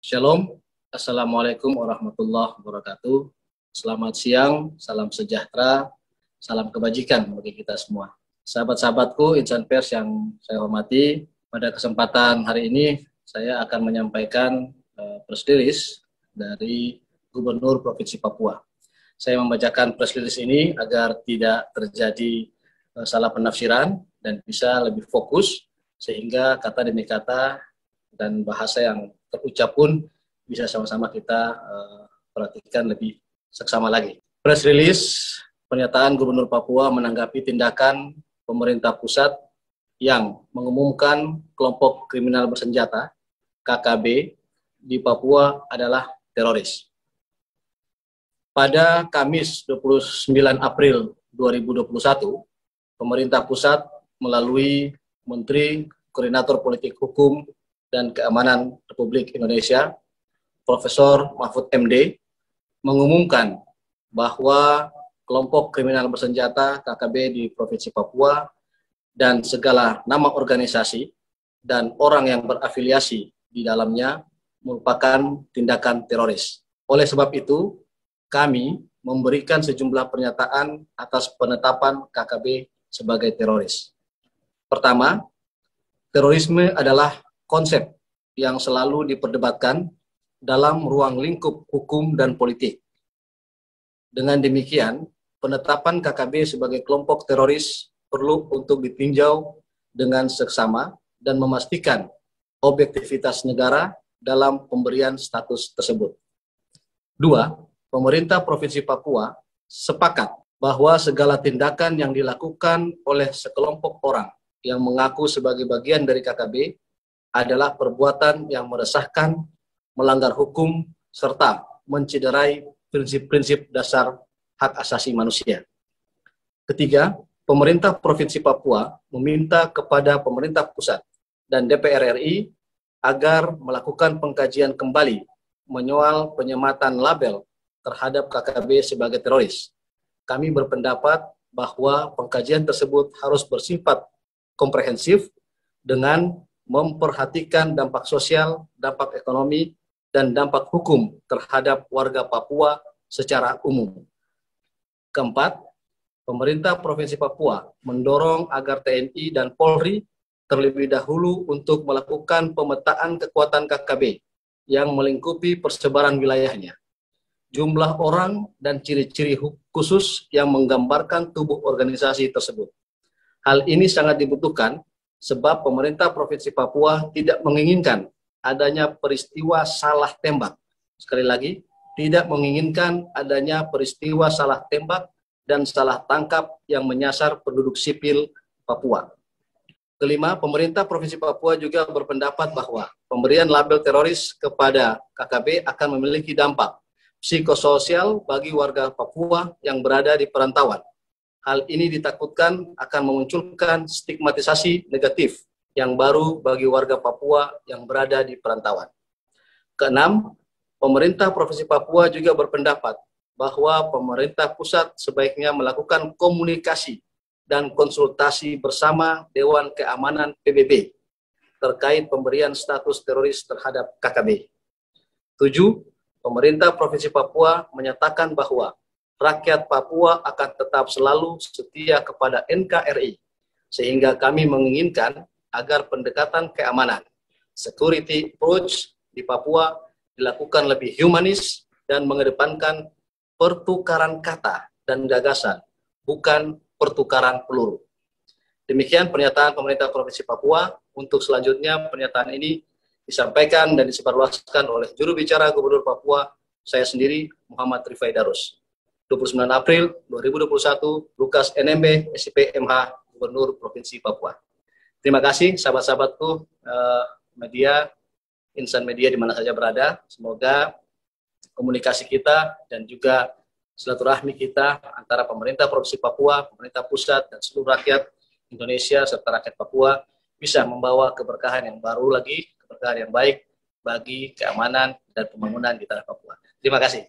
Shalom, Assalamualaikum warahmatullahi wabarakatuh. Selamat siang, salam sejahtera, salam kebajikan bagi kita semua. Sahabat-sahabatku, insan pers yang saya hormati, pada kesempatan hari ini saya akan menyampaikan press release dari Gubernur Provinsi Papua. Saya membacakan press release ini agar tidak terjadi salah penafsiran dan bisa lebih fokus, sehingga kata demi kata dan bahasa yang terucap pun bisa sama-sama kita perhatikan lebih seksama lagi. Press release pernyataan Gubernur Papua menanggapi tindakan pemerintah pusat yang mengumumkan kelompok kriminal bersenjata KKB di Papua adalah teroris. Pada Kamis 29 April 2021, pemerintah pusat melalui Menteri Koordinator Politik Hukum dan Keamanan Republik Indonesia, Profesor Mahfud MD, mengumumkan bahwa kelompok kriminal bersenjata KKB di Provinsi Papua dan segala nama organisasi dan orang yang berafiliasi di dalamnya merupakan tindakan teroris. Oleh sebab itu, kami memberikan sejumlah pernyataan atas penetapan KKB sebagai teroris. Pertama, terorisme adalah konsep yang selalu diperdebatkan dalam ruang lingkup hukum dan politik. Dengan demikian, penetapan KKB sebagai kelompok teroris perlu untuk ditinjau dengan seksama dan memastikan objektivitas negara dalam pemberian status tersebut. Dua, pemerintah Provinsi Papua sepakat bahwa segala tindakan yang dilakukan oleh sekelompok orang yang mengaku sebagai bagian dari KKB adalah perbuatan yang meresahkan, melanggar hukum, serta mencederai prinsip-prinsip dasar hak asasi manusia. Ketiga, pemerintah Provinsi Papua meminta kepada pemerintah pusat dan DPR RI agar melakukan pengkajian kembali menyoal penyematan label terhadap KKB sebagai teroris. Kami berpendapat bahwa pengkajian tersebut harus bersifat komprehensif dengan memperhatikan dampak sosial, dampak ekonomi, dan dampak hukum terhadap warga Papua secara umum. Keempat, pemerintah Provinsi Papua mendorong agar TNI dan Polri terlebih dahulu untuk melakukan pemetaan kekuatan KKB yang melingkupi persebaran wilayahnya, jumlah orang, dan ciri-ciri khusus yang menggambarkan tubuh organisasi tersebut. Hal ini sangat dibutuhkan sebab pemerintah Provinsi Papua tidak menginginkan adanya peristiwa salah tembak. Sekali lagi, tidak menginginkan adanya peristiwa salah tembak dan salah tangkap yang menyasar penduduk sipil Papua. Kelima, pemerintah Provinsi Papua juga berpendapat bahwa pemberian label teroris kepada KKB akan memiliki dampak psikososial bagi warga Papua yang berada di perantauan. Hal ini ditakutkan akan memunculkan stigmatisasi negatif yang baru bagi warga Papua yang berada di perantauan. Keenam, pemerintah Provinsi Papua juga berpendapat bahwa pemerintah pusat sebaiknya melakukan komunikasi dan konsultasi bersama Dewan Keamanan PBB terkait pemberian status teroris terhadap KKB. 7. Pemerintah Provinsi Papua menyatakan bahwa rakyat Papua akan tetap selalu setia kepada NKRI, sehingga kami menginginkan agar pendekatan keamanan, security approach di Papua dilakukan lebih humanis dan mengedepankan pertukaran kata dan gagasan, bukan pertukaran peluru. Demikian pernyataan pemerintah Provinsi Papua. Untuk selanjutnya, pernyataan ini disampaikan dan disebarluaskan oleh juru bicara Gubernur Papua, saya sendiri, Muhammad Rifai Darus. 29 April 2021, Lukas NMB, SIP MH, Gubernur Provinsi Papua. Terima kasih sahabat-sahabatku media, insan media di mana saja berada. Semoga komunikasi kita dan juga silaturahmi kita antara pemerintah Provinsi Papua, pemerintah pusat, dan seluruh rakyat Indonesia serta rakyat Papua bisa membawa keberkahan yang baru lagi, keberkahan yang baik bagi keamanan dan pembangunan di tanah Papua. Terima kasih.